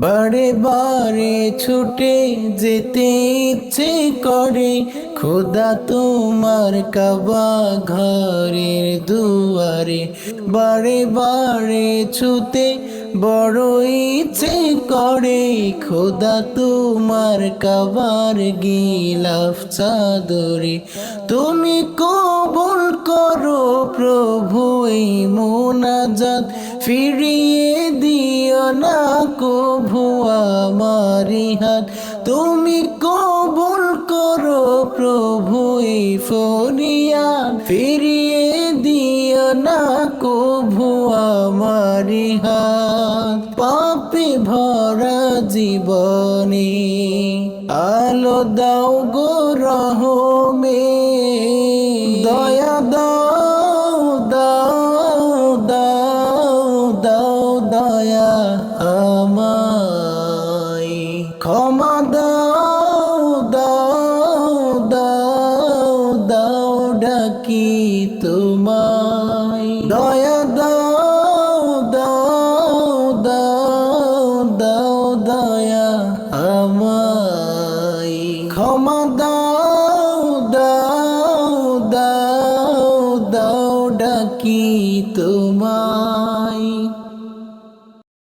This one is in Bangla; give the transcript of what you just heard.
বারে বারে ছুটে যেতে ইচ্ছে করে, খোদা তোমার কাবা ঘরের দুয়ারে। বারে বারে ছুতে বড় ইচ্ছে করে, খোদা তোমার কাবার গিলাফ চাদরে। তুমি কবুল করো প্রভু এই মোনাজাত, ফিরিয়ে দিও না কভু আমারি হাত। তুমি কবুল করো প্রভু এই ফরিয়াদ, ফিরিয়ে দিও না কভু আমারি হাত। পাপে ভরা জীবনে আলো দাও গো রহমে, দয়া দাও দাও দাও দাও দয়া আমায়, ক্ষমা দাও দাও দাও দাও ডাকি তোমায়, দয়া দাও দাও দাও দাও দয়া আমায়, ক্ষমা দাও দাও দাও দাও ডাকি তোমায়।